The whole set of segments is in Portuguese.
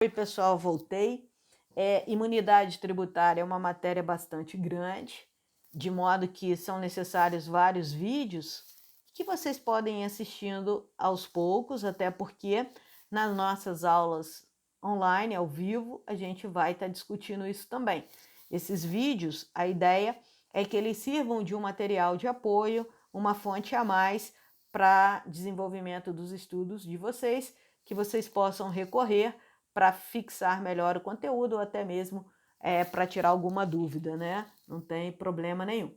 Oi, pessoal, voltei. Imunidade tributária é uma matéria bastante grande, de modo que são necessários vários vídeos que vocês podem ir assistindo aos poucos, até porque nas nossas aulas online, ao vivo, a gente vai estar discutindo isso também. Esses vídeos, a ideia é que eles sirvam de um material de apoio, uma fonte a mais para desenvolvimento dos estudos de vocês, que vocês possam recorrer para fixar melhor o conteúdo ou até mesmo para tirar alguma dúvida, né? Não tem problema nenhum.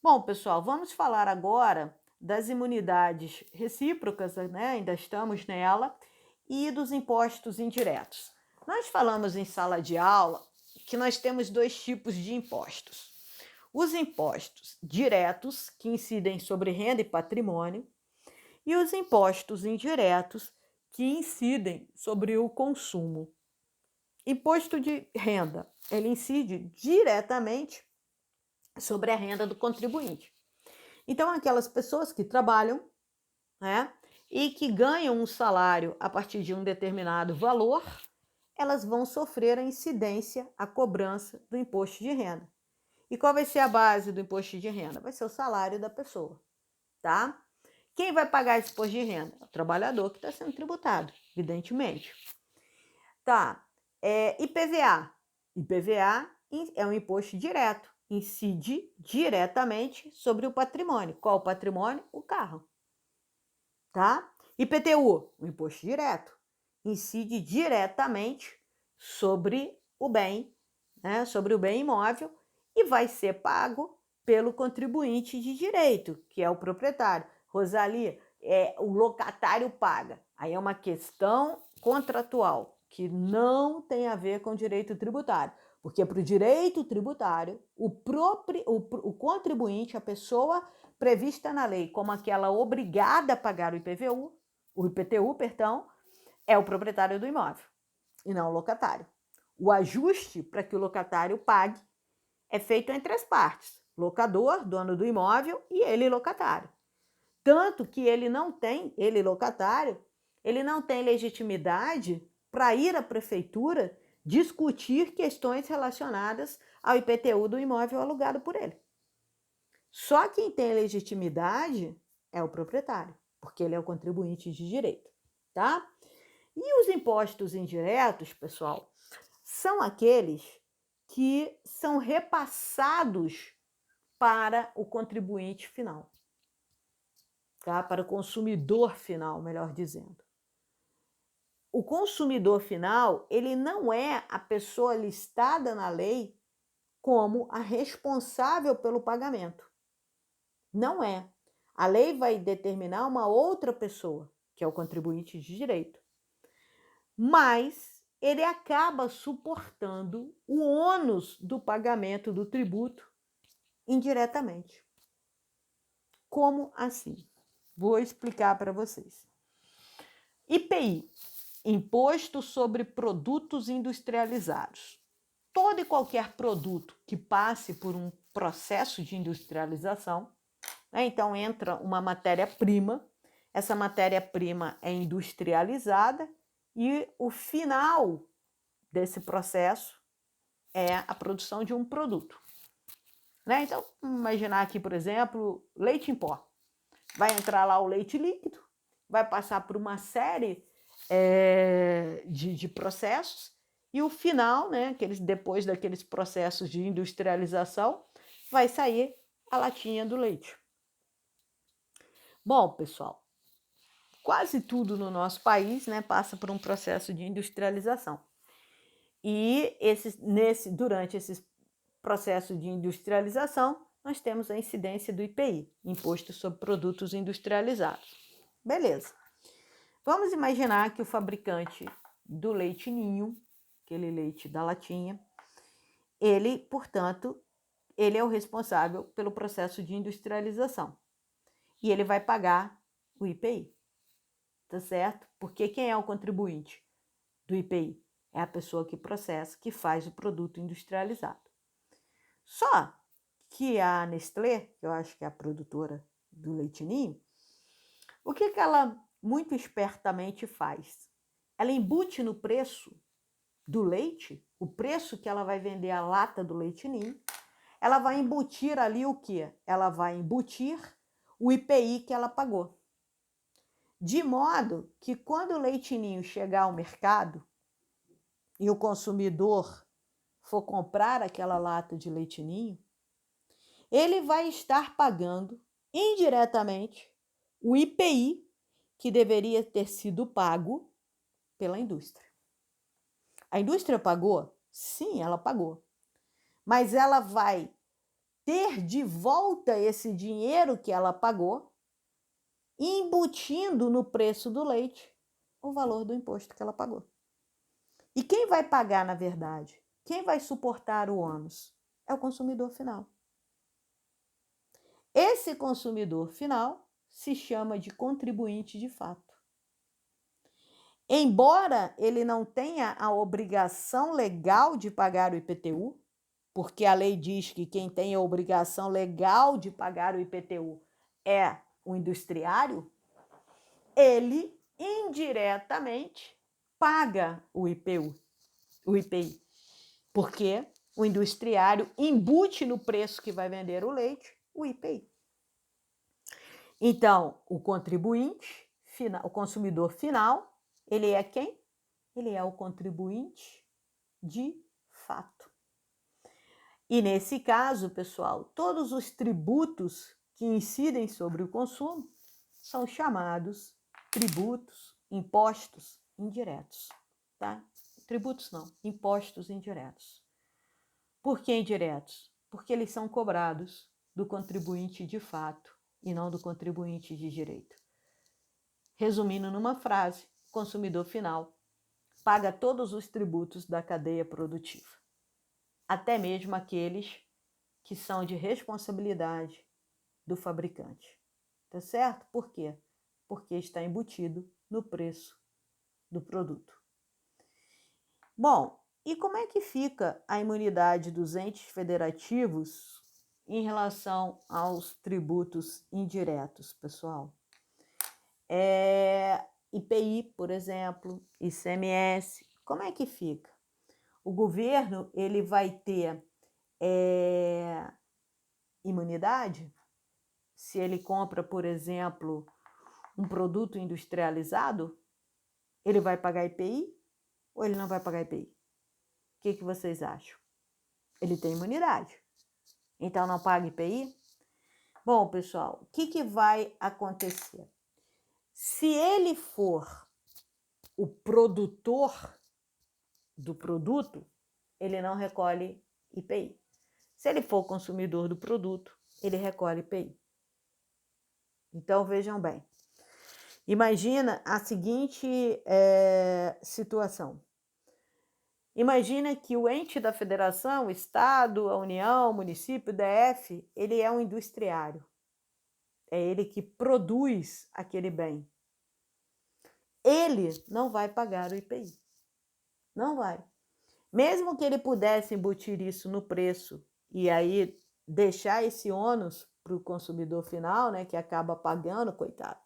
Bom, pessoal, vamos falar agora das imunidades recíprocas, né? Ainda estamos nela, e dos impostos indiretos. Nós falamos em sala de aula que nós temos dois tipos de impostos. Os impostos diretos, que incidem sobre renda e patrimônio, e os impostos indiretos, que incidem sobre o consumo. Imposto de renda, ele incide diretamente sobre a renda do contribuinte. Então, aquelas pessoas que trabalham, né, e que ganham um salário a partir de um determinado valor, elas vão sofrer a incidência, a cobrança do imposto de renda. E qual vai ser a base do imposto de renda? Vai ser o salário da pessoa, tá? Quem vai pagar esse imposto de renda? O trabalhador que está sendo tributado, evidentemente. Tá, IPVA. IPVA é um imposto direto, incide diretamente sobre o patrimônio. Qual o patrimônio? O carro. Tá? IPTU, um imposto direto, incide diretamente sobre o bem, né? Sobre o bem imóvel, e vai ser pago pelo contribuinte de direito, que é o proprietário. Rosalie, o locatário paga. Aí é uma questão contratual, que não tem a ver com direito tributário. Porque para o direito tributário, o contribuinte, a pessoa prevista na lei como aquela obrigada a pagar o IPTU, perdão, é o proprietário do imóvel e não o locatário. O ajuste para que o locatário pague é feito entre as partes, locador, dono do imóvel, e ele, locatário. Tanto que ele, locatário, ele não tem legitimidade para ir à prefeitura discutir questões relacionadas ao IPTU do imóvel alugado por ele. Só quem tem legitimidade é o proprietário, porque ele é o contribuinte de direito, tá? E os impostos indiretos, pessoal, são aqueles que são repassados para o contribuinte final, tá? Para o consumidor final, melhor dizendo. O consumidor final, ele não é a pessoa listada na lei como a responsável pelo pagamento. Não é. A lei vai determinar uma outra pessoa, que é o contribuinte de direito. Mas ele acaba suportando o ônus do pagamento do tributo indiretamente. Como assim? Vou explicar para vocês. IPI, Imposto sobre Produtos Industrializados. Todo e qualquer produto que passe por um processo de industrialização, né? Então entra uma matéria-prima, essa matéria-prima é industrializada e o final desse processo é a produção de um produto, né? Então, vamos imaginar aqui, por exemplo, leite em pó. Vai entrar lá o leite líquido, vai passar por uma série de processos, e o final, né, depois daqueles processos de industrialização, vai sair a latinha do leite. Bom, pessoal, quase tudo no nosso país, né, passa por um processo de industrialização. E durante esses processos de industrialização, nós temos a incidência do IPI, Imposto sobre Produtos Industrializados. Beleza. Vamos imaginar que o fabricante do leite ninho, aquele leite da latinha, ele, portanto, ele é o responsável pelo processo de industrialização. E ele vai pagar o IPI, tá certo? Porque quem é o contribuinte do IPI? É a pessoa que processa, que faz o produto industrializado. Só que a Nestlé, que eu acho que é a produtora do leite ninho, o que ela muito espertamente faz? Ela embute no preço do leite, o preço que ela vai vender a lata do leite ninho, ela vai embutir ali o quê? Ela vai embutir o IPI que ela pagou. De modo que quando o leite ninho chegar ao mercado e o consumidor for comprar aquela lata de leite ninho, ele vai estar pagando indiretamente o IPI que deveria ter sido pago pela indústria. A indústria pagou? Sim, ela pagou. Mas ela vai ter de volta esse dinheiro que ela pagou, embutindo no preço do leite o valor do imposto que ela pagou. E quem vai pagar, na verdade? Quem vai suportar o ônus? É o consumidor final. Esse consumidor final se chama de contribuinte de fato. Embora ele não tenha a obrigação legal de pagar o IPTU, porque a lei diz que quem tem a obrigação legal de pagar o IPTU é o industriário, ele indiretamente paga o IPI, porque o industriário embute no preço que vai vender o leite o IPI. Então, o contribuinte final, o consumidor final, ele é quem? Ele é o contribuinte de fato. E nesse caso, pessoal, todos os tributos que incidem sobre o consumo são chamados tributos, impostos indiretos, tá? Tributos não, impostos indiretos. Por que indiretos? Porque eles são cobrados do contribuinte de fato e não do contribuinte de direito. Resumindo numa frase, o consumidor final paga todos os tributos da cadeia produtiva, até mesmo aqueles que são de responsabilidade do fabricante. Tá certo? Por quê? Porque está embutido no preço do produto. Bom, e como é que fica a imunidade dos entes federativos em relação aos tributos indiretos, pessoal? IPI, por exemplo, ICMS, como é que fica? O governo ele vai ter imunidade se ele compra, por exemplo, um produto industrializado? Ele vai pagar IPI ou ele não vai pagar IPI? O que vocês acham? Ele tem imunidade, então não paga IPI? Bom, pessoal, o que vai acontecer? Se ele for o produtor do produto, ele não recolhe IPI. Se ele for o consumidor do produto, ele recolhe IPI. Então, vejam bem. Imagina a seguinte situação. Imagina que o ente da federação, o Estado, a União, o município, o DF, ele é um industriário. É ele que produz aquele bem. Ele não vai pagar o IPI. Não vai. Mesmo que ele pudesse embutir isso no preço e aí deixar esse ônus para o consumidor final, né, que acaba pagando, coitado.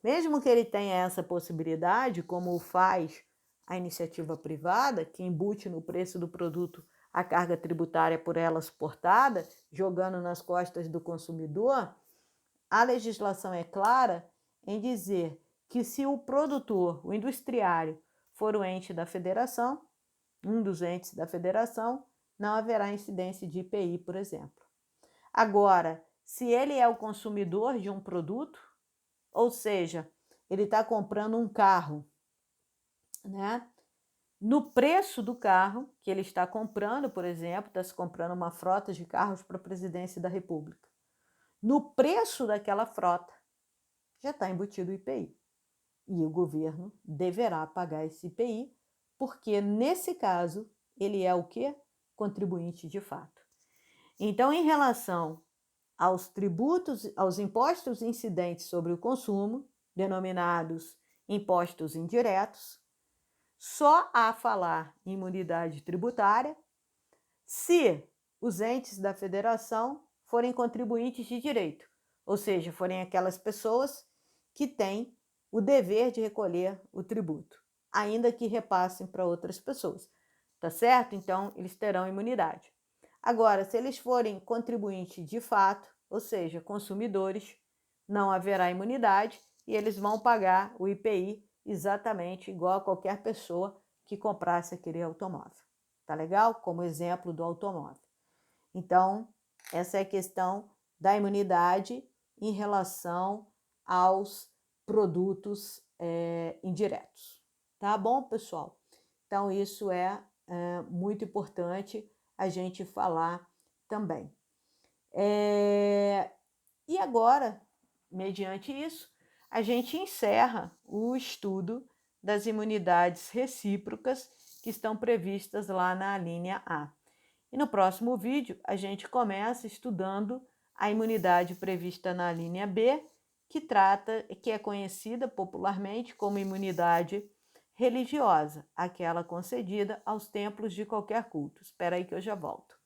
Mesmo que ele tenha essa possibilidade, como faz a iniciativa privada, que embute no preço do produto a carga tributária por ela suportada, jogando nas costas do consumidor, a legislação é clara em dizer que se o produtor, o industriário, for o ente da federação, um dos entes da federação, não haverá incidência de IPI, por exemplo. Agora, se ele é o consumidor de um produto, ou seja, ele está comprando um carro, né? No preço do carro que ele está comprando, por exemplo, está se comprando uma frota de carros para a presidência da República. No preço daquela frota já está embutido o IPI. E o governo deverá pagar esse IPI, porque nesse caso ele é o quê? Contribuinte de fato. Então, em relação aos tributos, aos impostos incidentes sobre o consumo, denominados impostos indiretos, só há falar em imunidade tributária se os entes da federação forem contribuintes de direito, ou seja, forem aquelas pessoas que têm o dever de recolher o tributo. ainda que repassem para outras pessoas, tá certo? Então, eles terão imunidade. Agora, se eles forem contribuintes de fato, ou seja, consumidores, não haverá imunidade e eles vão pagar o IPI exatamente igual a qualquer pessoa que comprasse aquele automóvel. Tá legal? Como exemplo do automóvel. Então, essa é a questão da imunidade em relação aos produtos indiretos. Tá bom, pessoal? Então, isso é muito importante a gente falar também. E agora, mediante isso, a gente encerra o estudo das imunidades recíprocas que estão previstas lá na linha A. E no próximo vídeo, a gente começa estudando a imunidade prevista na linha B, que é conhecida popularmente como imunidade religiosa, aquela concedida aos templos de qualquer culto. Espera aí que eu já volto.